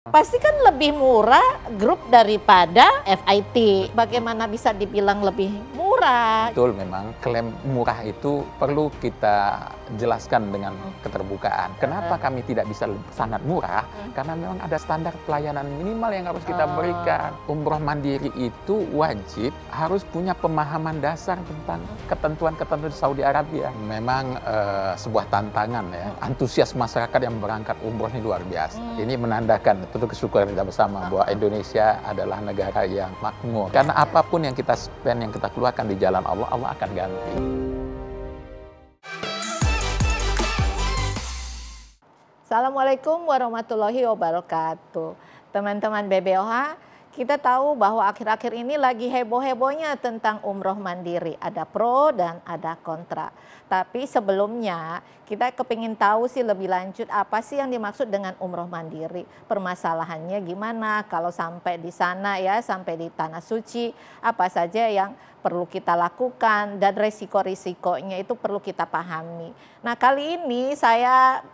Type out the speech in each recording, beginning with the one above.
Pasti kan lebih murah grup daripada FIT. Bagaimana bisa dibilang lebih murah? Betul, memang klaim murah itu perlu kita jelaskan dengan keterbukaan. Kenapa kami tidak bisa sangat murah? Karena memang ada standar pelayanan minimal yang harus kita berikan. Umroh mandiri itu wajib harus punya pemahaman dasar tentang ketentuan-ketentuan Saudi Arabia. Memang sebuah tantangan ya. Antusias masyarakat yang berangkat umroh ini luar biasa. Ini menandakan tentu kesyukuran kita bersama bahwa Indonesia adalah negara yang makmur. Karena apapun yang kita spend, yang kita keluarkan di jalan Allah, Allah akan ganti. Assalamualaikum warahmatullahi wabarakatuh. Teman-teman BBOH, kita tahu bahwa akhir-akhir ini lagi heboh-hebohnya tentang umroh mandiri. Ada pro dan ada kontra. Tapi sebelumnya kita kepingin tahu sih lebih lanjut apa sih yang dimaksud dengan umroh mandiri. Permasalahannya gimana kalau sampai di sana ya, sampai di Tanah Suci. Apa saja yang perlu kita lakukan dan resiko-risikonya itu perlu kita pahami. Nah kali ini saya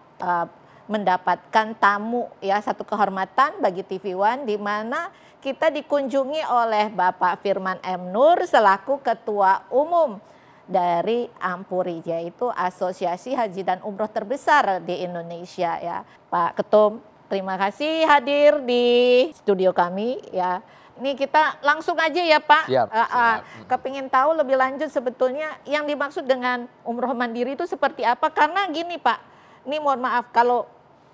mendapatkan tamu ya, satu kehormatan bagi TV One di mana kita dikunjungi oleh Bapak Firman M. Nur selaku Ketua Umum dari Ampuri, yaitu Asosiasi Haji dan Umroh terbesar di Indonesia ya. Pak Ketum, terima kasih hadir di studio kami ya. Ini kita langsung aja ya Pak. Siap. Kepingin tahu lebih lanjut sebetulnya yang dimaksud dengan umroh mandiri itu seperti apa? Karena gini Pak, ini mohon maaf kalau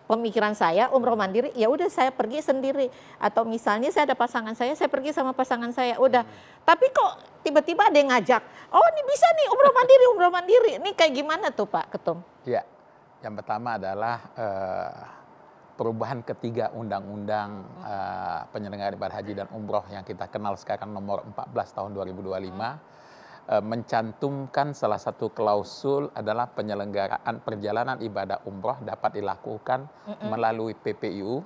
pemikiran saya umroh mandiri ya udah saya pergi sendiri, atau misalnya saya ada pasangan saya pergi sama pasangan saya udah. Tapi kok tiba-tiba ada yang ngajak, oh ini bisa nih umroh mandiri, ini kayak gimana tuh Pak Ketum? Ya, yang pertama adalah perubahan ketiga undang-undang penyelenggaraan ibadah haji dan umroh yang kita kenal sekarang nomor 14 tahun 2025. Mencantumkan salah satu klausul adalah penyelenggaraan perjalanan ibadah umroh dapat dilakukan melalui PPIU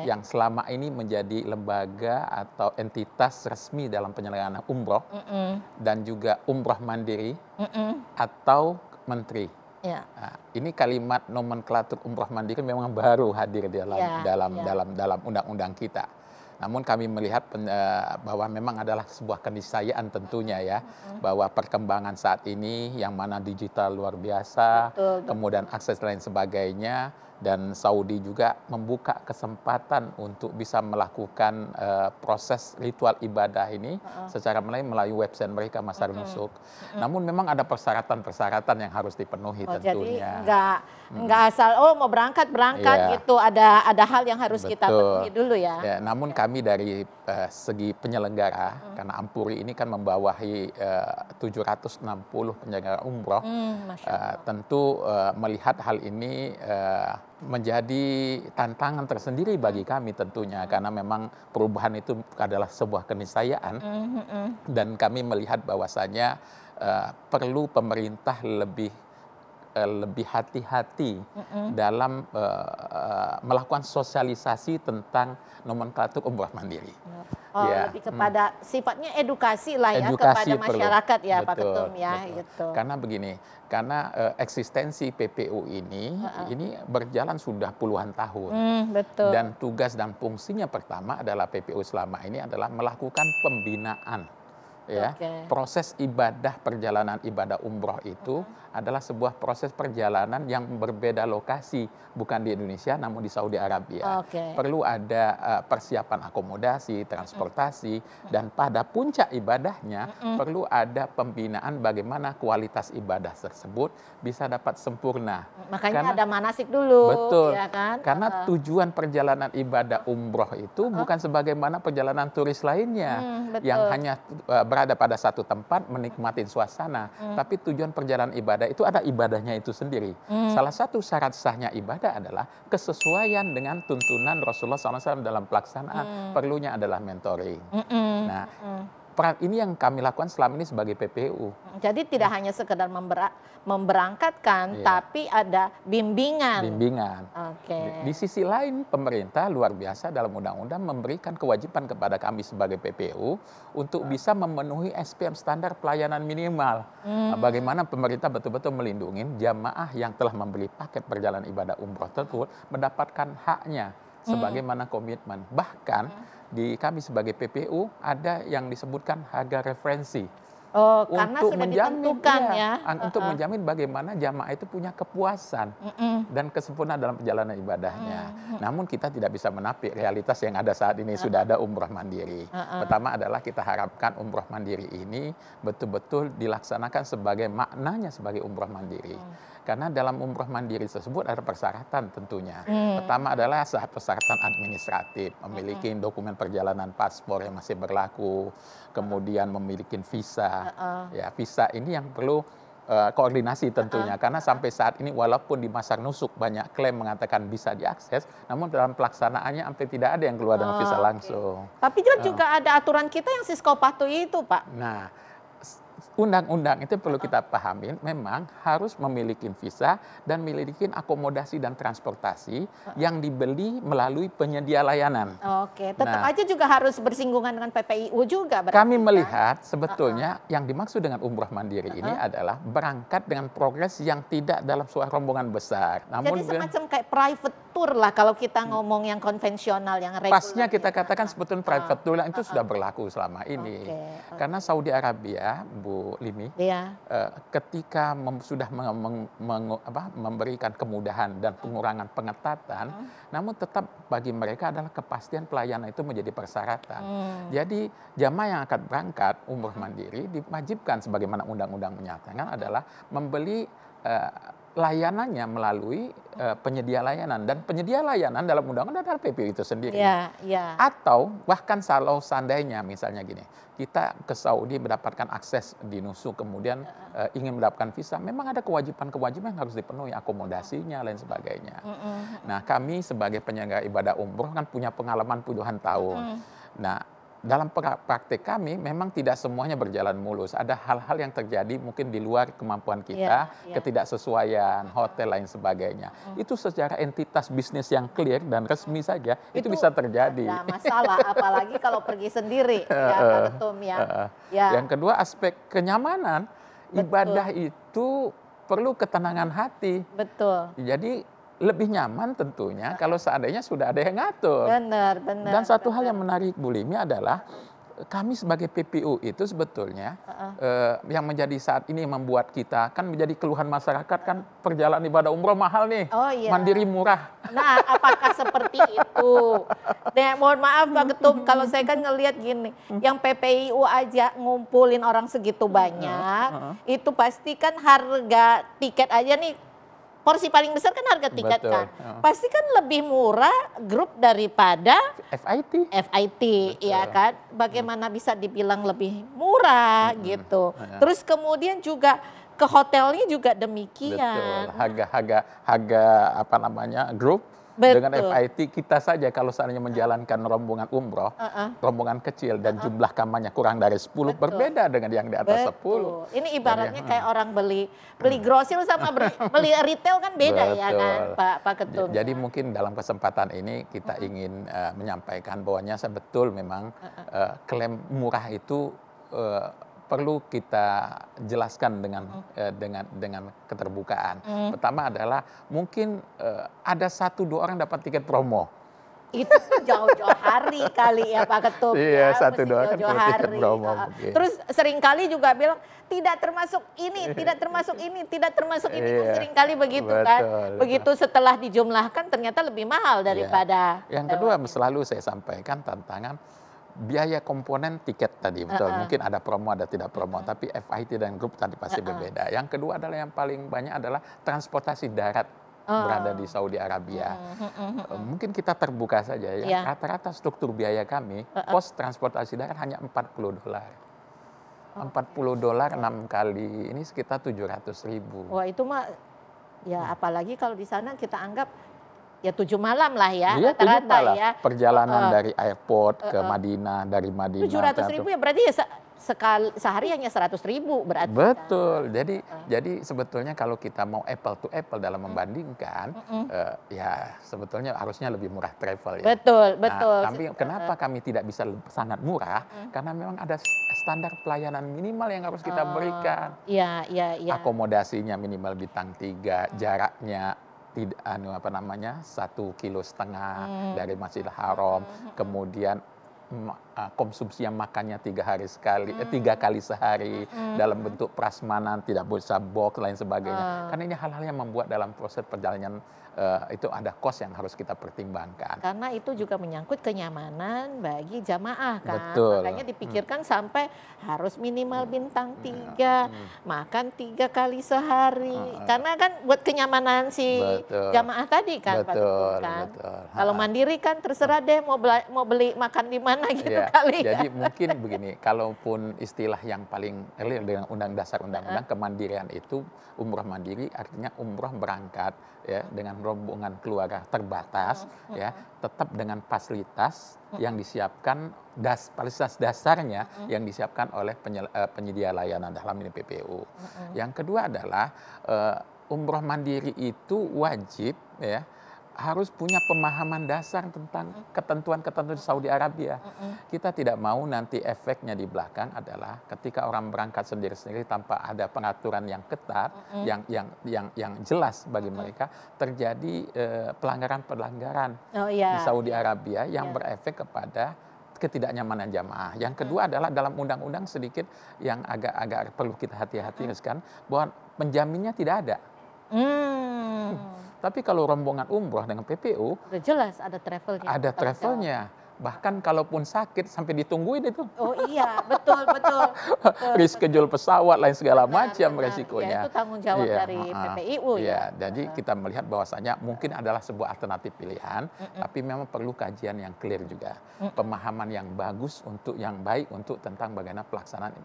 yang selama ini menjadi lembaga atau entitas resmi dalam penyelenggaraan umroh dan juga umroh mandiri atau menteri. Ya. Nah, ini kalimat nomenklatur umroh mandiri memang baru hadir dalam undang-undang kita. Namun kami melihat bahwa memang adalah sebuah keniscayaan tentunya ya, bahwa perkembangan saat ini yang mana digital luar biasa, kemudian akses lain sebagainya, dan Saudi juga membuka kesempatan untuk bisa melakukan proses ritual ibadah ini secara melalui website mereka Masar Nusuk. Namun memang ada persyaratan-persyaratan yang harus dipenuhi tentunya. Jadi nggak asal mau berangkat gitu, ada hal yang harus kita penuhi dulu ya. Namun kami dari segi penyelenggara, karena Ampuri ini kan membawahi 760 penyelenggara umroh, tentu melihat hal ini menjadi tantangan tersendiri bagi kami tentunya, karena memang perubahan itu adalah sebuah keniscayaan dan kami melihat bahwasanya perlu pemerintah lebih hati-hati dalam melakukan sosialisasi tentang nomenklatur umroh mandiri. Lebih kepada sifatnya edukasi lah ya, kepada masyarakat ya Pak Ketum ya. Gitu. Karena begini, karena eksistensi PPU ini berjalan sudah puluhan tahun. Dan tugas dan fungsinya pertama adalah PPU selama ini adalah melakukan pembinaan. Ya, proses ibadah perjalanan ibadah umroh itu adalah sebuah proses perjalanan yang berbeda lokasi, bukan di Indonesia namun di Saudi Arabia. Perlu ada persiapan akomodasi, transportasi, dan pada puncak ibadahnya perlu ada pembinaan bagaimana kualitas ibadah tersebut bisa dapat sempurna. Makanya ada manasik dulu. Betul. Ya kan? Karena tujuan perjalanan ibadah umroh itu bukan sebagaimana perjalanan turis lainnya yang hanya berada pada satu tempat menikmati suasana, tapi tujuan perjalanan ibadah itu ada ibadahnya itu sendiri. Salah satu syarat sahnya ibadah adalah kesesuaian dengan tuntunan Rasulullah SAW dalam pelaksanaan. Perlunya adalah mentoring. Nah, peran ini yang kami lakukan selama ini sebagai PPU. Jadi tidak hanya sekedar memberangkatkan, tapi ada bimbingan. Di sisi lain pemerintah luar biasa dalam undang-undang memberikan kewajiban kepada kami sebagai PPU untuk bisa memenuhi SPM standar pelayanan minimal. Bagaimana pemerintah betul-betul melindungi jamaah yang telah membeli paket perjalanan ibadah umroh tersebut mendapatkan haknya. sebagaimana komitmen. Bahkan di kami sebagai PPU ada yang disebutkan harga referensi. Oh, karena sudah ditentukan ya. Untuk menjamin bagaimana jamaah itu punya kepuasan dan kesempurnaan dalam perjalanan ibadahnya. Namun kita tidak bisa menampik realitas yang ada saat ini, sudah ada umroh mandiri. Pertama adalah kita harapkan umroh mandiri ini betul-betul dilaksanakan sebagai maknanya sebagai umroh mandiri. Karena dalam umroh mandiri tersebut ada persyaratan tentunya. Pertama adalah persyaratan administratif, memiliki dokumen perjalanan paspor yang masih berlaku, kemudian memiliki visa. Ya, visa ini yang perlu koordinasi tentunya, karena sampai saat ini walaupun di masa nusuk banyak klaim mengatakan bisa diakses, namun dalam pelaksanaannya sampai tidak ada yang keluar dengan visa langsung. Tapi juga ada aturan kita yang Siskopatu itu, Pak. Nah, undang-undang itu perlu kita pahami, memang harus memiliki visa dan memiliki akomodasi dan transportasi yang dibeli melalui penyedia layanan. Oke, tetap aja juga harus bersinggungan dengan PPIU juga. Kami melihat sebetulnya yang dimaksud dengan umroh mandiri ini adalah berangkat dengan progres yang tidak dalam suatu rombongan besar. Namun, jadi semacam kayak private tour lah kalau kita ngomong yang konvensional, yang reguler. Pasnya kita katakan sebetulnya private tour itu sudah berlaku selama ini. Karena Saudi Arabia, Bu Limi, ketika sudah memberikan kemudahan dan pengurangan pengetatan, namun tetap bagi mereka adalah kepastian pelayanan itu menjadi persyaratan. Jadi jamaah yang akan berangkat umroh mandiri diwajibkan sebagaimana undang-undang menyatakan adalah membeli layanannya melalui penyedia layanan, dan penyedia layanan dalam undang-undang adalah PPU itu sendiri. Atau bahkan kalau seandainya misalnya gini, kita ke Saudi mendapatkan akses di nusuk, kemudian ingin mendapatkan visa, memang ada kewajiban-kewajiban yang harus dipenuhi, akomodasinya lain sebagainya. Nah, kami sebagai penyelenggara ibadah umroh kan punya pengalaman puluhan tahun. Nah, dalam praktek kami memang tidak semuanya berjalan mulus. Ada hal-hal yang terjadi mungkin di luar kemampuan kita, ketidaksesuaian, hotel lain sebagainya. Itu secara entitas bisnis yang clear dan resmi saja, itu bisa terjadi. Ada masalah, apalagi kalau pergi sendiri. Ya, Pak Ketum, Yang kedua, aspek kenyamanan. Ibadah itu perlu ketenangan hati. Betul. Jadi lebih nyaman tentunya kalau seandainya sudah ada yang ngatur. Benar. Dan satu hal yang menarik, Bu Limi, adalah kami sebagai PPU itu sebetulnya yang menjadi saat ini membuat kita kan menjadi keluhan masyarakat kan perjalanan ibadah umroh mahal nih, mandiri murah. Nah, apakah seperti itu? Nah, mohon maaf Pak Ketum, kalau saya kan ngelihat gini, yang PPIU aja ngumpulin orang segitu banyak, itu pasti kan harga tiket aja nih, porsi paling besar kan harga tiket kan. Pasti kan lebih murah grup daripada FIT, ya kan. Bagaimana bisa dibilang lebih murah gitu. Terus kemudian juga ke hotelnya juga demikian. Betul. Harga apa namanya grup. Dengan FIT kita saja kalau seandainya menjalankan rombongan umroh, rombongan kecil dan jumlah kamarnya kurang dari 10, berbeda dengan yang di atas 10. Ini ibaratnya kayak orang beli grosil sama beli retail kan beda ya kan Pak Ketum. Jadi mungkin dalam kesempatan ini kita ingin menyampaikan bahwanya betul memang klaim murah itu perlu kita jelaskan dengan keterbukaan. Pertama adalah mungkin ada 1-2 orang dapat tiket promo. Itu jauh-jauh hari kali ya Pak Ketum. Iya, 1-2 kan tiket promo. Terus seringkali juga bilang tidak termasuk ini, tidak termasuk ini, tidak termasuk ini. Kan seringkali begitu kan. Begitu setelah dijumlahkan ternyata lebih mahal daripada. Yang kedua selalu saya sampaikan tantangan biaya komponen tiket tadi, betul. Mungkin ada promo, ada tidak promo, tapi FIT dan grup tadi pasti berbeda. Yang kedua adalah yang paling banyak adalah transportasi darat berada di Saudi Arabia. Mungkin kita terbuka saja ya. Rata-rata struktur biaya kami, pos transportasi darat hanya $40. $40 6 kali, ini sekitar 700.000. Wah, itu mah ya apalagi kalau di sana kita anggap ya 7 malam lah ya, rata-rata ya. Perjalanan dari airport ke Madinah, dari Madinah. 700.000 ya berarti ya sehari hanya 100.000 berarti. Betul. Jadi sebetulnya kalau kita mau apple to apple dalam membandingkan, ya sebetulnya harusnya lebih murah travel ya. Betul. Tapi kenapa kami tidak bisa sangat murah? Karena memang ada standar pelayanan minimal yang harus kita berikan. Iya. Akomodasinya minimal bintang 3, jaraknya tidak 1,5 kilo dari Masjidil Haram, kemudian konsumsi yang makannya 3 kali sehari dalam bentuk prasmanan, tidak bisa box lain sebagainya. Karena ini hal-hal yang membuat dalam proses perjalanan itu ada cost yang harus kita pertimbangkan. Karena itu juga menyangkut kenyamanan bagi jamaah kan. Betul. Makanya dipikirkan sampai harus minimal bintang 3, makan 3 kali sehari. Karena kan buat kenyamanan si jamaah tadi kan, Pak Ketut kan. Kalau mandiri kan terserah deh mau beli makan di mana gitu kali ya. Jadi mungkin begini, kalaupun istilah yang paling early dengan undang-undang kemandirian itu umroh mandiri artinya umroh berangkat ya dengan rombongan keluarga terbatas ya, tetap dengan fasilitas yang disiapkan fasilitas dasarnya yang disiapkan oleh penyedia layanan dalam ini PPU. Yang kedua adalah umroh mandiri itu wajib ya harus punya pemahaman dasar tentang ketentuan-ketentuan Saudi Arabia. Kita tidak mau nanti efeknya di belakang adalah ketika orang berangkat sendiri-sendiri tanpa ada peraturan yang ketat, yang jelas bagi mereka, terjadi pelanggaran-pelanggaran di Saudi Arabia yang berefek kepada ketidaknyamanan jamaah. Yang kedua adalah dalam undang-undang sedikit yang agak perlu kita hati-hati kan, bahwa penjaminnya tidak ada. Tapi kalau rombongan umroh dengan PPU, udah jelas ada travelnya. Ada travelnya. Bahkan kalaupun sakit sampai ditungguin itu. Oh iya, betul. Reschedule pesawat lain segala macam resikonya. Ya, itu tanggung jawab dari PPIU ya. Jadi kita melihat bahwasanya mungkin adalah sebuah alternatif pilihan, tapi memang perlu kajian yang clear juga. Pemahaman yang bagus yang baik untuk tentang bagaimana pelaksanaan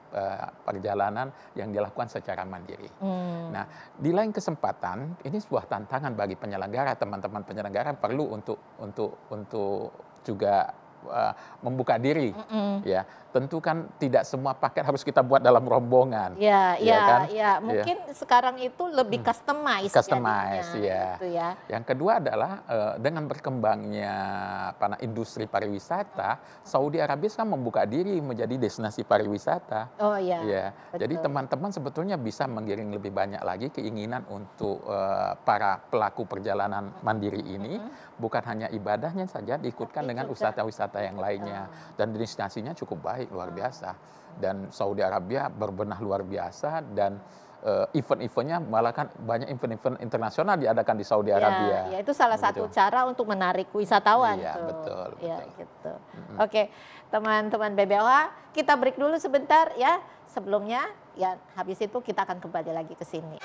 perjalanan yang dilakukan secara mandiri. Nah, di lain kesempatan ini sebuah tantangan bagi penyelenggara, teman-teman penyelenggara perlu untuk juga membuka diri, ya. Tentu kan tidak semua paket harus kita buat dalam rombongan. Mungkin sekarang itu lebih customize ya. Gitu ya. Yang kedua adalah dengan berkembangnya industri pariwisata, Saudi Arabia sekarang membuka diri menjadi destinasi pariwisata. Oh iya. Ya. Jadi teman-teman sebetulnya bisa menggiring lebih banyak lagi keinginan untuk para pelaku perjalanan mandiri ini, bukan hanya ibadahnya saja diikutkan dengan wisata-wisata yang lainnya, dan destinasinya cukup baik, luar biasa. Dan Saudi Arabia berbenah luar biasa, dan event-eventnya malah kan banyak event-event internasional diadakan di Saudi Arabia. Ya, itu salah satu cara untuk menarik wisatawan. Iya, betul. Ya, gitu. Oke, teman-teman BBOH, kita break dulu sebentar ya. Sebelumnya, ya habis itu kita akan kembali lagi ke sini.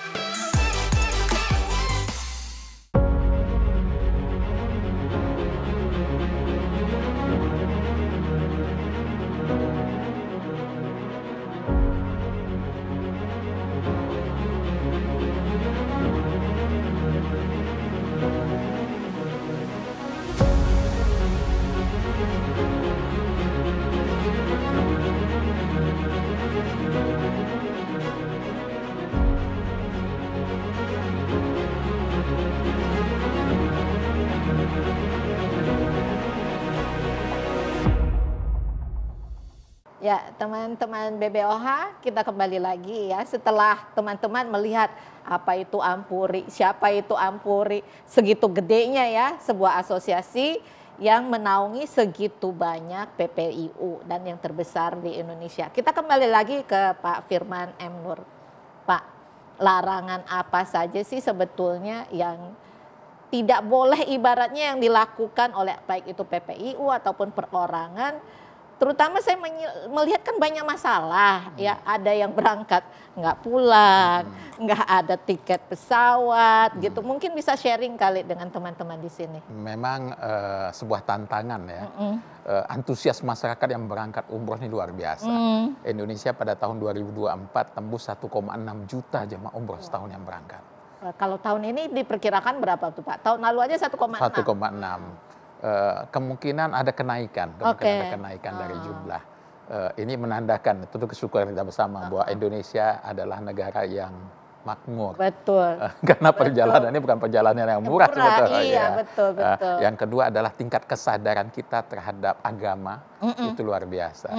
Ya, teman-teman BBOH, kita kembali lagi ya setelah teman-teman melihat apa itu Ampuri, siapa itu Ampuri, segitu gedenya ya sebuah asosiasi yang menaungi segitu banyak PPIU dan yang terbesar di Indonesia. Kita kembali lagi ke Pak Firman M. Nur. Pak, larangan apa saja sih sebetulnya yang tidak boleh ibaratnya yang dilakukan oleh baik itu PPIU ataupun perorangan? Terutama saya melihat kan banyak masalah ya, ada yang berangkat nggak pulang, nggak ada tiket pesawat gitu. Mungkin bisa sharing kali dengan teman-teman di sini. Memang sebuah tantangan ya. Antusias masyarakat yang berangkat umroh ini luar biasa. Indonesia pada tahun 2024 tembus 1,6 juta jemaah umroh setahun yang berangkat. Kalau tahun ini diperkirakan berapa tuh Pak? Tahun lalu aja 1,6. Kemungkinan ada kenaikan, dari jumlah. Ini menandakan tentu kesyukuran kita bersama bahwa Indonesia adalah negara yang makmur. Betul. Karena perjalanannya bukan perjalanan yang murah sebetulnya. Iya, betul. Yang kedua adalah tingkat kesadaran kita terhadap agama itu luar biasa.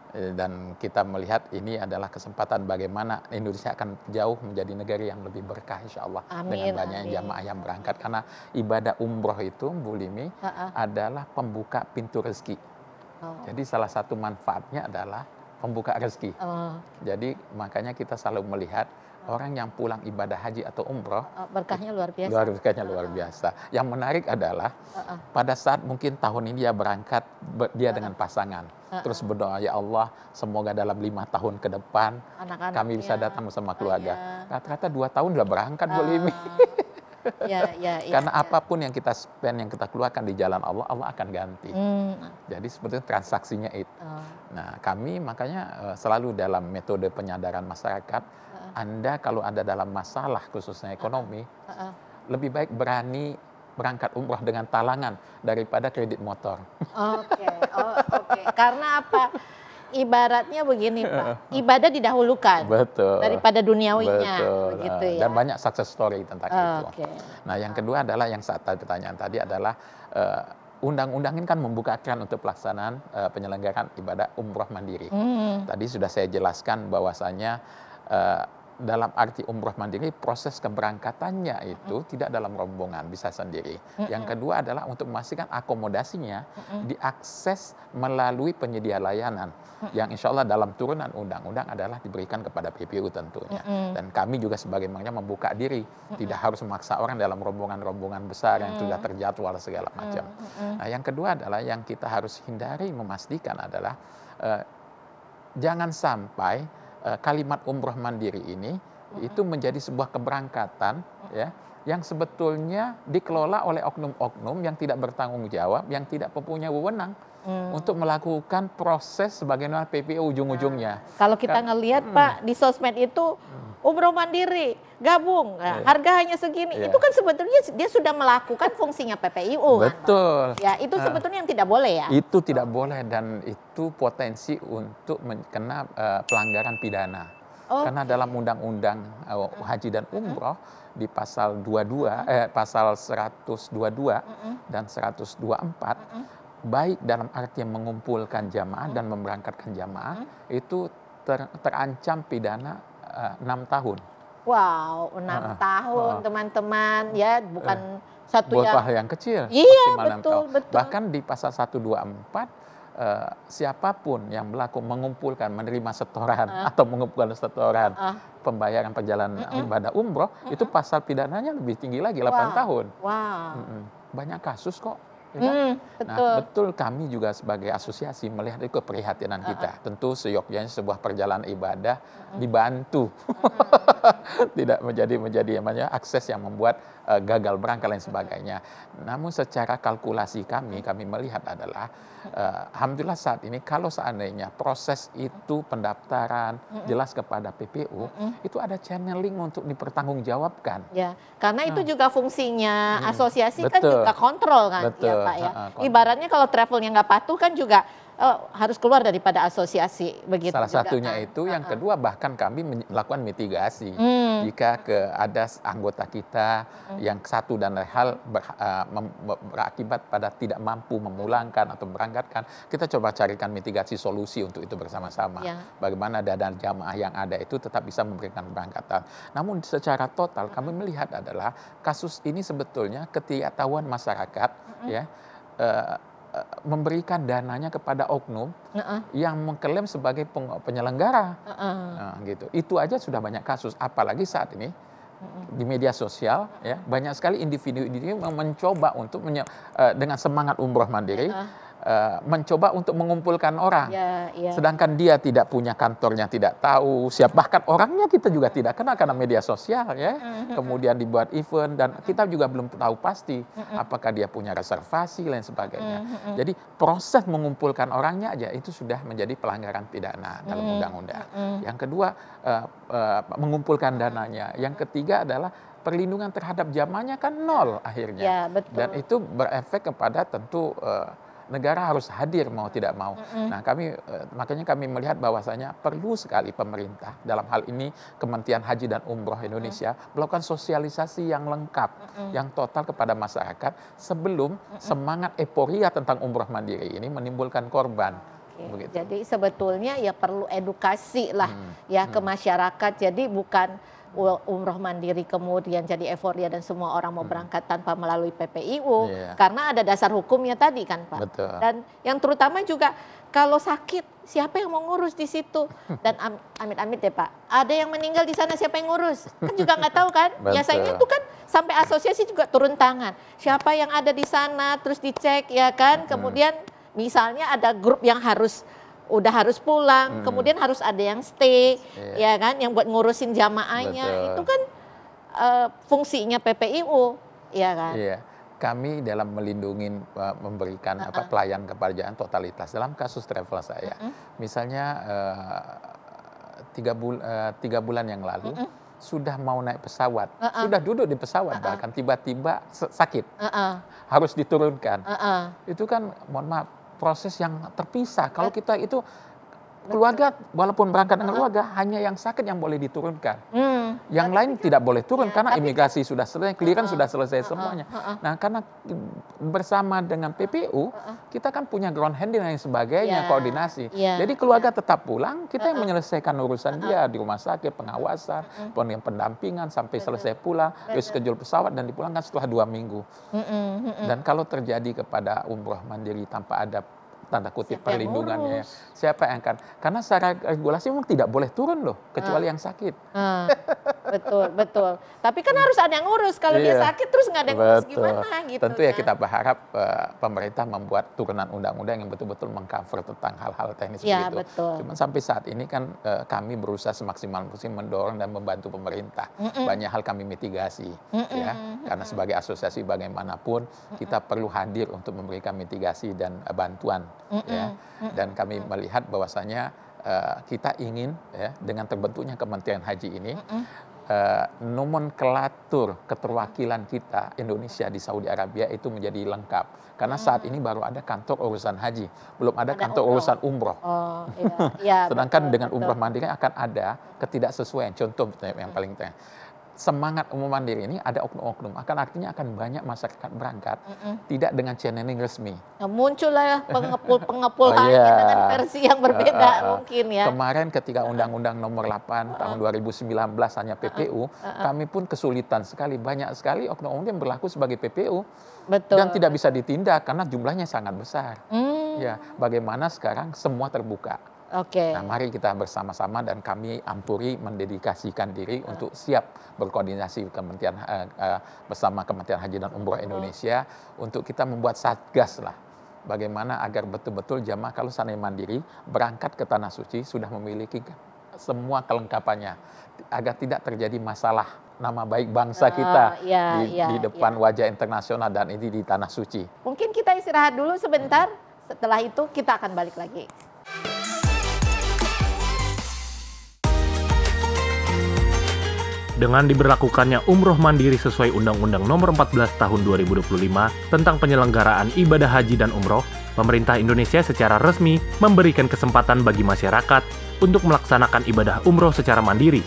Dan kita melihat ini adalah kesempatan bagaimana Indonesia akan jauh menjadi negara yang lebih berkah insya Allah. Dengan banyaknya jamaah yang berangkat. Karena ibadah umroh itu, Bu Limi, adalah pembuka pintu rezeki. Jadi salah satu manfaatnya adalah pembuka rezeki. Jadi makanya kita selalu melihat orang yang pulang ibadah haji atau umroh, berkahnya luar biasa. Berkahnya luar biasa. Yang menarik adalah pada saat mungkin tahun ini dia berangkat dia dengan pasangan, terus berdoa, ya Allah semoga dalam 5 tahun ke depan kami bisa datang bersama keluarga. Rata-rata 2 tahun sudah berangkat, Bu Limi. Karena apapun yang kita spend, yang kita keluarkan di jalan Allah, Allah akan ganti. Jadi sebetulnya transaksinya itu. Nah, kami makanya selalu dalam metode penyadaran masyarakat, Anda kalau ada dalam masalah khususnya ekonomi, lebih baik berani berangkat umroh dengan talangan daripada kredit motor. Oke. Karena apa? Ibaratnya begini Pak, ibadah didahulukan daripada duniawinya, begitu ya. Dan banyak success story tentang itu. Nah, yang kedua adalah yang saat pertanyaan tadi adalah undang-undang ini kan membuka keran untuk pelaksanaan penyelenggaraan ibadah umroh mandiri. Tadi sudah saya jelaskan bahwasanya dalam arti umroh mandiri, proses keberangkatannya itu tidak dalam rombongan, bisa sendiri. Yang kedua adalah untuk memastikan akomodasinya diakses melalui penyedia layanan, yang insya Allah dalam turunan undang-undang adalah diberikan kepada PPU tentunya. Dan kami juga sebagaimana membuka diri, tidak harus memaksa orang dalam rombongan-rombongan besar yang sudah terjadwal segala macam. Nah, yang kedua adalah yang kita harus hindari memastikan adalah jangan sampai kalimat umroh mandiri ini itu menjadi sebuah keberangkatan ya yang sebetulnya dikelola oleh oknum-oknum yang tidak bertanggung jawab, yang tidak mempunyai wewenang untuk melakukan proses sebagaimana PPU ujung-ujungnya. Kalau kita ngelihat Pak di sosmed itu umroh mandiri gabung, harga hanya segini, itu kan sebetulnya dia sudah melakukan fungsinya PPIU. Betul. Kan, ya itu sebetulnya yang tidak boleh ya. Itu tidak boleh dan itu potensi untuk kena pelanggaran pidana. Karena dalam undang-undang haji dan umroh di pasal 22 pasal 122 dan 124 baik dalam arti yang mengumpulkan jamaah dan memberangkatkan jamaah itu terancam pidana 6 tahun. Wow, 6 tahun teman-teman ya, bukan satu hal yang kecil. Iya, betul. Bahkan di pasal 124 siapapun yang mengumpulkan, menerima setoran atau mengumpulkan setoran pembayaran perjalanan ibadah umroh, itu pasal pidananya lebih tinggi lagi, 8 tahun. Banyak kasus kok. Ya kan? Nah, betul kami juga sebagai asosiasi melihat itu keprihatinan kita. Tentu seyogyanya sebuah perjalanan ibadah dibantu. Tidak menjadi akses yang membuat gagal berangkat dan sebagainya. Namun secara kalkulasi kami melihat adalah alhamdulillah saat ini kalau seandainya proses itu pendaftaran jelas kepada PPU, itu ada channeling untuk dipertanggungjawabkan. Ya, karena itu juga fungsinya asosiasi kan juga kontrol kan, ya Pak ya. Ibaratnya kalau travelnya nggak patuh kan juga harus keluar daripada asosiasi begitu. Salah juga, satunya kan? Itu, yang kedua bahkan kami melakukan mitigasi. Jika ada anggota kita yang satu dan lain hal berakibat pada tidak mampu memulangkan atau berangkatkan, kita coba carikan mitigasi solusi untuk itu bersama-sama. Bagaimana dana jamaah yang ada itu tetap bisa memberikan keberangkatan. Namun secara total kami melihat adalah kasus ini sebetulnya ketidaktahuan masyarakat ya. Memberikan dananya kepada oknum yang mengklaim sebagai penyelenggara, gitu. Itu aja sudah banyak kasus. Apalagi saat ini di media sosial, ya banyak sekali individu-individu yang mencoba untuk dengan semangat umroh mandiri. Mencoba untuk mengumpulkan orang, sedangkan dia tidak punya kantornya, tidak tahu bahkan orangnya kita juga tidak kenal karena media sosial ya. Kemudian dibuat event dan kita juga belum tahu pasti apakah dia punya reservasi lain sebagainya. Jadi proses mengumpulkan orangnya aja itu sudah menjadi pelanggaran pidana dalam undang-undang. Yang kedua mengumpulkan dananya. Yang ketiga adalah perlindungan terhadap jamaahnya kan nol akhirnya. Ya, betul. Dan itu berefek kepada tentu negara harus hadir mau tidak mau. Nah, makanya kami melihat bahwasanya perlu sekali pemerintah dalam hal ini Kementerian Haji dan Umroh Indonesia melakukan sosialisasi yang lengkap, yang total kepada masyarakat sebelum semangat euforia tentang umroh mandiri ini menimbulkan korban. Begitu. Jadi sebetulnya ya perlu edukasi lah ya ke masyarakat. Jadi bukan umroh mandiri kemudian jadi euforia dan semua orang mau berangkat tanpa melalui PPIU, karena ada dasar hukumnya tadi kan Pak. Betul. Dan yang terutama juga kalau sakit siapa yang mau ngurus di situ, dan amit-amit deh Pak, ada yang meninggal di sana siapa yang ngurus kan juga nggak tahu kan. Biasanya itu kan sampai asosiasi juga turun tangan, siapa yang ada di sana terus dicek ya kan. Kemudian misalnya ada grup yang udah harus pulang, kemudian harus ada yang stay, ya kan, yang buat ngurusin jamaahnya. Betul. Itu kan fungsinya PPIU, ya kan. Iya. Kami dalam melindungi, memberikan pelayanan keperjalanan totalitas. Dalam kasus travel saya, misalnya 3 bulan yang lalu sudah mau naik pesawat, sudah duduk di pesawat bahkan tiba-tiba sakit, harus diturunkan. Itu kan, mohon maaf, proses yang terpisah. Kalau kita itu keluarga, walaupun berangkat dengan keluarga, hanya yang sakit yang boleh diturunkan. Yang lain tidak boleh turun karena imigrasi sudah selesai, clearance sudah selesai semuanya. Nah, karena bersama dengan PPU, kita kan punya ground handling dan sebagainya, koordinasi. Jadi keluarga tetap pulang, kita yang menyelesaikan urusan dia di rumah sakit, pengawasan, pendampingan sampai selesai pulang, reschedule pesawat dan dipulangkan setelah 2 minggu. Dan kalau terjadi kepada umroh mandiri tanpa ada tanda kutip perlindungannya, siapa yang akan? Karena secara regulasi memang tidak boleh turun loh, kecuali yang sakit. Betul. Tapi kan harus ada yang ngurus. Kalau dia sakit terus nggak ada yang ngurus gimana gitu. Tentu ya kita berharap pemerintah membuat turunan undang-undang yang betul-betul mengcover tentang hal-hal teknis begitu. Cuman sampai saat ini kan kami berusaha semaksimal mungkin mendorong dan membantu pemerintah. Banyak hal kami mitigasi, ya. Karena sebagai asosiasi bagaimanapun kita perlu hadir untuk memberikan mitigasi dan bantuan. Ya, dan kami melihat bahwasanya kita ingin ya, dengan terbentuknya Kementerian Haji ini nomenklatur keterwakilan kita Indonesia di Saudi Arabia itu menjadi lengkap, karena saat ini baru ada kantor urusan haji, belum ada kantor urusan umroh. Sedangkan dengan umroh mandiri akan ada ketidaksesuaian. Contoh yang paling semangat umroh mandiri ini ada oknum-oknum, artinya akan banyak masyarakat berangkat tidak dengan channeling resmi. Muncullah pengepul hanya dengan versi yang berbeda mungkin ya. Kemarin ketika Undang-Undang Nomor 8 tahun 2019 hanya PPU, kami pun kesulitan sekali, banyak sekali oknum-oknum yang berlaku sebagai PPU. Dan tidak bisa ditindak karena jumlahnya sangat besar. Ya, bagaimana sekarang semua terbuka. Nah, mari kita bersama-sama dan kami Ampuri mendedikasikan diri untuk siap berkoordinasi bersama Kementerian Haji dan Umroh Indonesia untuk kita membuat satgas lah. Bagaimana agar betul-betul jamaah kalau seandainya mandiri berangkat ke Tanah Suci sudah memiliki semua kelengkapannya agar tidak terjadi masalah nama baik bangsa kita di depan wajah internasional dan ini di Tanah Suci. Mungkin kita istirahat dulu sebentar, setelah itu kita akan balik lagi. Dengan diberlakukannya umroh mandiri sesuai Undang-Undang Nomor 14 Tahun 2025 tentang penyelenggaraan ibadah haji dan umroh, pemerintah Indonesia secara resmi memberikan kesempatan bagi masyarakat untuk melaksanakan ibadah umroh secara mandiri.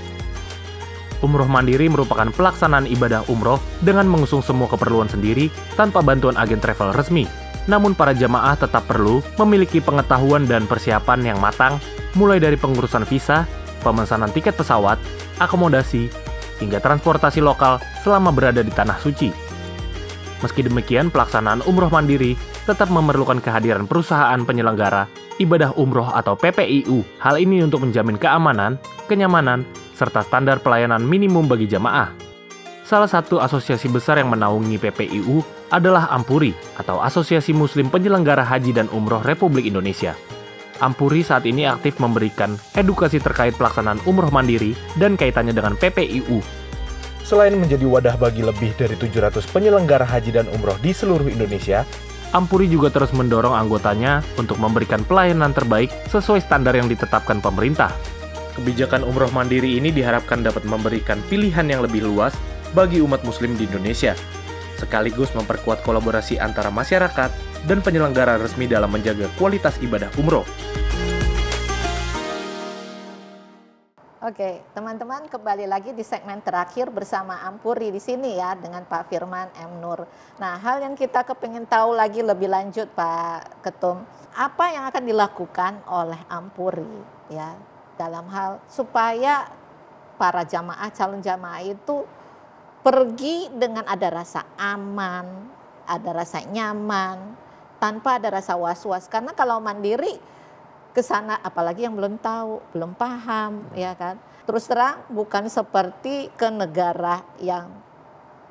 Umroh mandiri merupakan pelaksanaan ibadah umroh dengan mengusung semua keperluan sendiri tanpa bantuan agen travel resmi. Namun para jamaah tetap perlu memiliki pengetahuan dan persiapan yang matang, mulai dari pengurusan visa, pemesanan tiket pesawat, akomodasi, hingga transportasi lokal selama berada di Tanah Suci. Meski demikian, pelaksanaan umroh mandiri tetap memerlukan kehadiran perusahaan penyelenggara ibadah umroh atau PPIU. Hal ini untuk menjamin keamanan, kenyamanan, serta standar pelayanan minimum bagi jamaah. Salah satu asosiasi besar yang menaungi PPIU adalah Ampuri atau Asosiasi Muslim Penyelenggara Haji dan Umroh Republik Indonesia. Ampuri saat ini aktif memberikan edukasi terkait pelaksanaan umroh mandiri dan kaitannya dengan PPIU. Selain menjadi wadah bagi lebih dari 700 penyelenggara haji dan umroh di seluruh Indonesia, Ampuri juga terus mendorong anggotanya untuk memberikan pelayanan terbaik sesuai standar yang ditetapkan pemerintah. Kebijakan umroh mandiri ini diharapkan dapat memberikan pilihan yang lebih luas bagi umat muslim di Indonesia. sekaligus memperkuat kolaborasi antara masyarakat dan penyelenggara resmi dalam menjaga kualitas ibadah umroh. Oke, teman-teman, kembali lagi di segmen terakhir bersama Ampuri di sini ya dengan Pak Firman M. Nur. Nah, hal yang kita kepingin tahu lagi lebih lanjut Pak Ketum, apa yang akan dilakukan oleh Ampuri ya dalam hal supaya para jamaah, calon jamaah itu pergi dengan ada rasa aman, ada rasa nyaman, tanpa ada rasa was-was. Karena kalau mandiri ke sana apalagi yang belum tahu, belum paham ya kan. Terus terang bukan seperti ke negara yang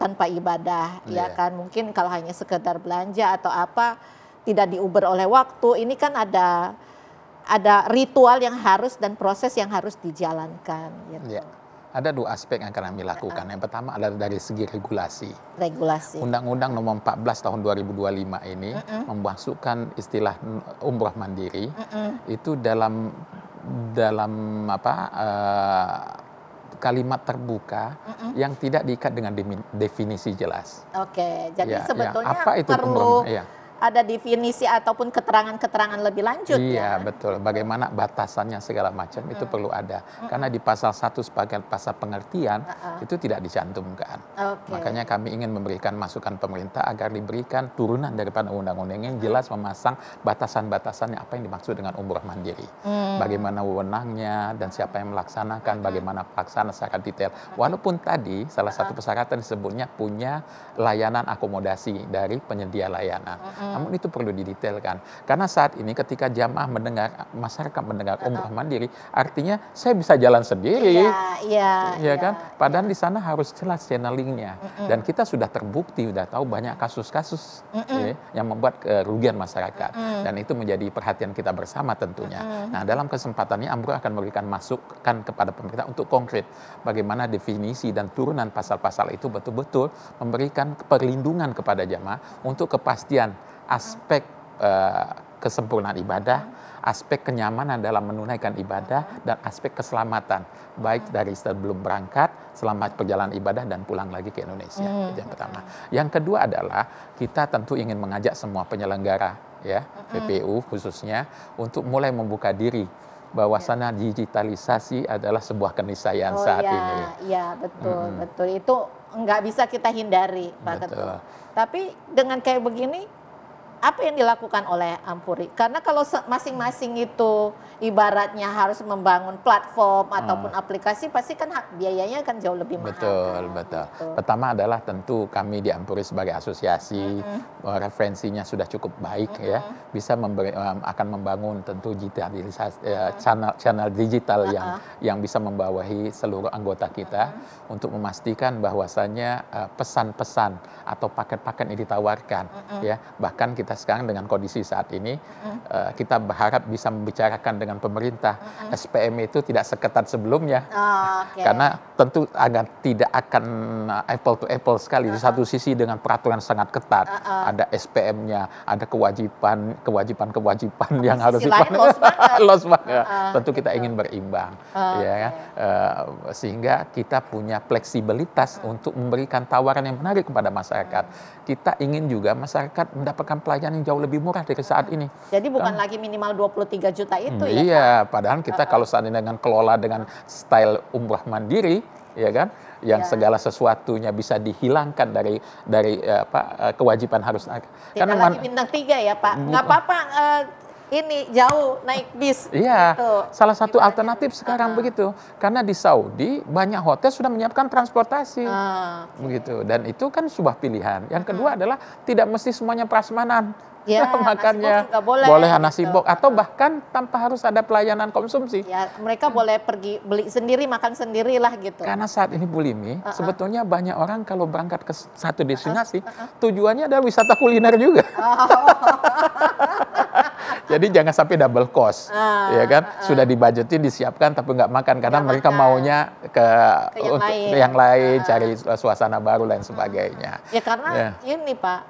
tanpa ibadah ya kan. Mungkin kalau hanya sekedar belanja atau apa tidak diuber oleh waktu. Ini kan ada ritual yang harus dan proses yang harus dijalankan gitu. Ada dua aspek yang akan kami lakukan. Yang pertama adalah dari segi regulasi. Regulasi. Undang-Undang Nomor 14 Tahun 2025 ini memasukkan istilah umroh mandiri itu dalam kalimat terbuka yang tidak diikat dengan definisi jelas. Oke, jadi sebetulnya apa itu perlu umroh? ada definisi ataupun keterangan-keterangan lebih lanjut ya. Iya, betul. Bagaimana batasannya segala macam itu perlu ada. Karena di pasal 1 sebagai pasal pengertian itu tidak dicantumkan. Makanya kami ingin memberikan masukan pemerintah agar diberikan turunan daripada undang-undang yang jelas memasang batasan-batasannya apa yang dimaksud dengan umroh mandiri. Bagaimana wewenangnya dan siapa yang melaksanakan, bagaimana pelaksanaan secara detail. Walaupun tadi salah satu persyaratan disebutnya punya layanan akomodasi dari penyedia layanan. Namun itu perlu didetailkan. Karena saat ini ketika jamaah mendengar, masyarakat mendengar umroh mandiri, artinya saya bisa jalan sendiri. Iya kan? Padahal di sana harus jelas channelingnya. Dan kita sudah terbukti, sudah tahu banyak kasus-kasus yang membuat kerugian masyarakat. Dan itu menjadi perhatian kita bersama tentunya. Nah, dalam kesempatan ini Ampuri akan memberikan masukan kepada pemerintah untuk konkret. Bagaimana definisi dan turunan pasal-pasal itu betul-betul memberikan perlindungan kepada jamaah untuk kepastian aspek kesempurnaan ibadah, aspek kenyamanan dalam menunaikan ibadah, dan aspek keselamatan, baik dari sebelum berangkat, selama perjalanan ibadah, dan pulang lagi ke Indonesia. Itu yang pertama. Yang kedua adalah kita tentu ingin mengajak semua penyelenggara, ya, PPU khususnya, untuk mulai membuka diri bahwasannya digitalisasi adalah sebuah keniscayaan saat ini. Iya, betul, betul. Itu nggak bisa kita hindari, Pak Ketum. Tapi dengan kayak begini, apa yang dilakukan oleh Ampuri? Karena kalau masing-masing itu ibaratnya harus membangun platform ataupun aplikasi, pasti kan biayanya kan jauh lebih mahal. Betul, betul. Pertama adalah tentu kami di Ampuri sebagai asosiasi, referensinya sudah cukup baik ya, bisa akan membangun tentu digitalisasi, channel digital yang bisa membawahi seluruh anggota kita untuk memastikan bahwasannya pesan-pesan atau paket-paket yang ditawarkan, ya, bahkan kita sekarang dengan kondisi saat ini kita berharap bisa membicarakan dengan pemerintah SPM itu tidak seketat sebelumnya, karena tentu tidak akan apple to apple sekali. Di satu sisi dengan peraturan sangat ketat, ada SPM-nya, ada kewajiban yang harus los banget. Tentu kita ingin berimbang, ya, sehingga kita punya fleksibilitas untuk memberikan tawaran yang menarik kepada masyarakat. Kita ingin juga masyarakat mendapatkan pelayanan yang jauh lebih murah dari saat ini. Jadi bukan lagi minimal 23 juta itu ya? Iya, padahal kita kalau saat ini dengan kelola dengan style umrah mandiri, ya kan, yang segala sesuatunya bisa dihilangkan dari kewajiban harus. Karena lagi bintang 3 ya Pak, nggak apa-apa. Ini jauh naik bis. Iya, gitu. Salah satu alternatif sekarang begitu. Karena di Saudi banyak hotel sudah menyiapkan transportasi, begitu. Dan itu kan sebuah pilihan. Yang kedua adalah tidak mesti semuanya prasmanan. Ya, makannya boleh nasi box atau bahkan tanpa harus ada pelayanan konsumsi. Ya, mereka boleh pergi beli sendiri, makan sendirilah gitu. Karena saat ini Bu Limi, sebetulnya banyak orang kalau berangkat ke satu destinasi, tujuannya adalah wisata kuliner juga. Jadi jangan sampai double cost, ya kan? Sudah dibudgetin, disiapkan, tapi nggak makan karena mereka maunya ke yang lain, cari suasana baru dan sebagainya. Ya karena ini Pak,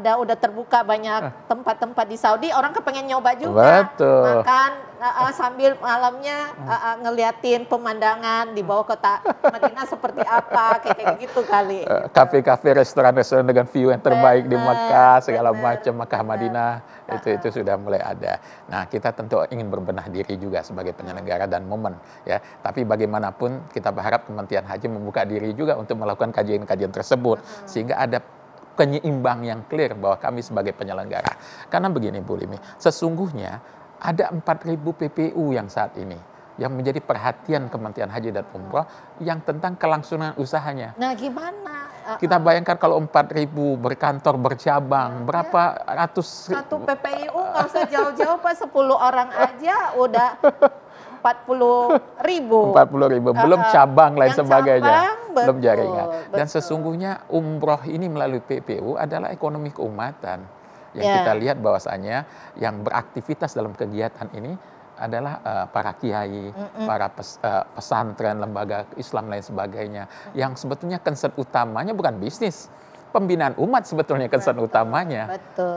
udah terbuka banyak tempat-tempat di Saudi, orang kepengen nyoba juga. Betul. Makan sambil malamnya ngeliatin pemandangan di bawah kota Madinah seperti apa, kayak gitu kali. Kafe-kafe, restoran-restoran dengan view yang terbaik di Mekah, segala macam, Mekah, Madinah, itu sudah mulai ada. Nah, kita tentu ingin berbenah diri juga sebagai penyelenggara dan momen, ya. Tapi bagaimanapun kita berharap Kementerian Haji membuka diri juga untuk melakukan kajian-kajian tersebut, sehingga ada penyeimbang yang clear bahwa kami sebagai penyelenggara. Karena begini Bu Limi, sesungguhnya ada 4.000 PPU yang saat ini yang menjadi perhatian Kementerian Haji dan Umroh yang tentang kelangsungan usahanya. Nah, gimana? Kita bayangkan kalau 4.000 berkantor, bercabang, berapa ratus... Satu PPIU nggak usah jauh-jauh Pak, 10 orang aja udah 40.000. 40.000, belum cabang lain sebagainya, belum jaringan. Dan betul. sesungguhnya umroh ini melalui PPU adalah ekonomi keumatan. Yang kita lihat bahwasanya yang beraktivitas dalam kegiatan ini adalah para kiai, para pesantren, lembaga Islam lain sebagainya. Yang sebetulnya concern utamanya bukan bisnis. Pembinaan umat sebetulnya concern utamanya. Betul.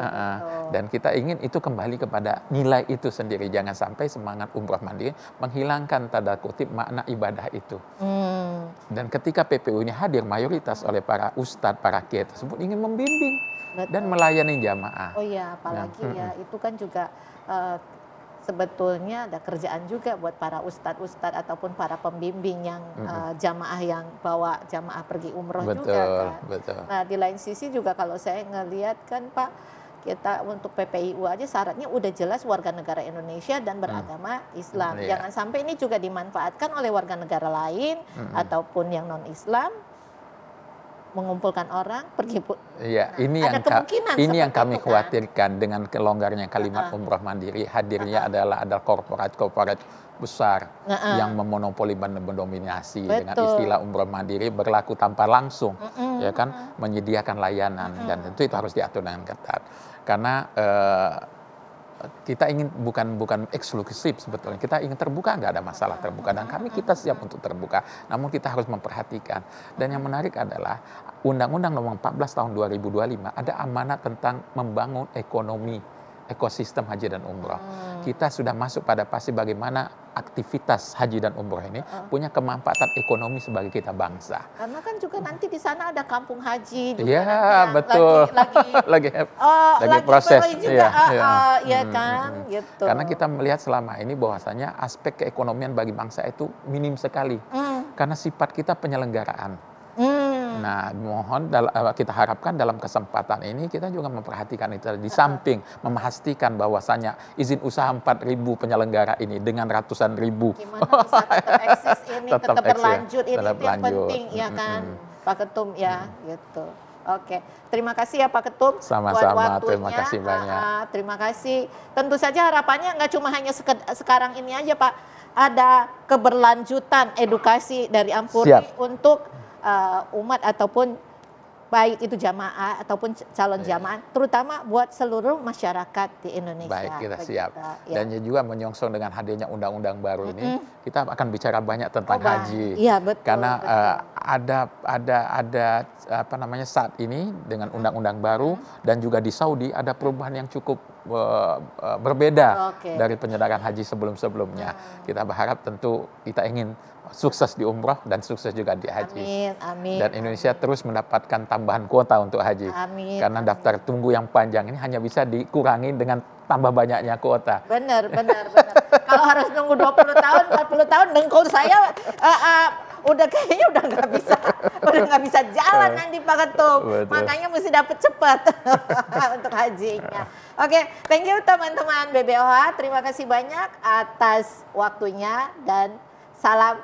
Dan kita ingin itu kembali kepada nilai itu sendiri. Jangan sampai semangat umroh mandiri menghilangkan tanda kutip makna ibadah itu. Dan ketika PPU ini hadir mayoritas oleh para ustadz, para kiai tersebut ingin membimbing dan melayani jamaah. Oh iya, apalagi ya itu kan juga sebetulnya ada kerjaan juga buat para ustadz ataupun para pembimbing yang jamaah yang bawa jamaah pergi umroh juga kan. Betul. Nah di lain sisi juga kalau saya ngelihat kan Pak, kita untuk PPIU aja syaratnya udah jelas warga negara Indonesia dan beragama Islam. Jangan sampai ini juga dimanfaatkan oleh warga negara lain ataupun yang non Islam mengumpulkan orang pergi. Iya, ini yang kami khawatirkan dengan kelonggarnya kalimat umroh mandiri. Hadirnya adalah korporat besar yang memonopoli dan mendominasi dengan istilah umroh mandiri, berlaku tanpa langsung, ya kan, menyediakan layanan, dan tentu itu harus diatur dengan ketat. Karena kita ingin bukan eksklusif sebetulnya, kita ingin terbuka, nggak ada masalah terbuka, dan kita siap untuk terbuka, namun kita harus memperhatikan. Dan yang menarik adalah Undang-Undang Nomor 14 Tahun 2025 ada amanat tentang membangun ekosistem haji dan umroh. Kita sudah masuk pada fase bagaimana aktivitas haji dan umroh ini punya kemanfaatan ekonomi sebagai kita bangsa. Karena kan juga nanti di sana ada kampung haji juga. Iya, betul. Lagi proses. Iya kan, gitu. Karena kita melihat selama ini bahwasanya aspek keekonomian bagi bangsa itu minim sekali. Karena sifat kita penyelenggaraan. Nah, mohon kita harapkan dalam kesempatan ini kita juga memperhatikan itu. Di samping memastikan bahwasanya izin usaha 4.000 penyelenggara ini dengan ratusan ribu. Gimana bisa tetap eksis ini, tetap berlanjut, ini yang penting ya kan, Pak Ketum ya, gitu. Oke, terima kasih ya Pak Ketum. Sama-sama, terima kasih banyak. Terima kasih. Tentu saja harapannya nggak cuma hanya sekarang ini aja Pak, ada keberlanjutan edukasi dari Ampuri untuk umat ataupun baik itu jamaah ataupun calon jamaah, terutama buat seluruh masyarakat di Indonesia. Baik, kita siap. Dan juga menyongsong dengan hadirnya undang-undang baru ini, kita akan bicara banyak tentang haji. Iya, betul. Karena ada apa namanya saat ini dengan undang-undang baru dan juga di Saudi ada perubahan yang cukup berbeda dari penyelenggaraan haji sebelum-sebelumnya. Kita berharap tentu kita ingin sukses di umroh dan sukses juga di haji. Amin. Dan Indonesia terus mendapatkan tambahan kuota untuk haji. Karena daftar tunggu yang panjang ini hanya bisa dikurangi dengan tambah banyaknya kuota. Benar. Kalau harus nunggu 20 tahun, 40 tahun, dengkul saya kayaknya udah nggak bisa jalan nanti Pak Ketum. Makanya mesti dapat cepat untuk hajinya. Oke, thank you teman-teman BBOH. Terima kasih banyak atas waktunya dan salam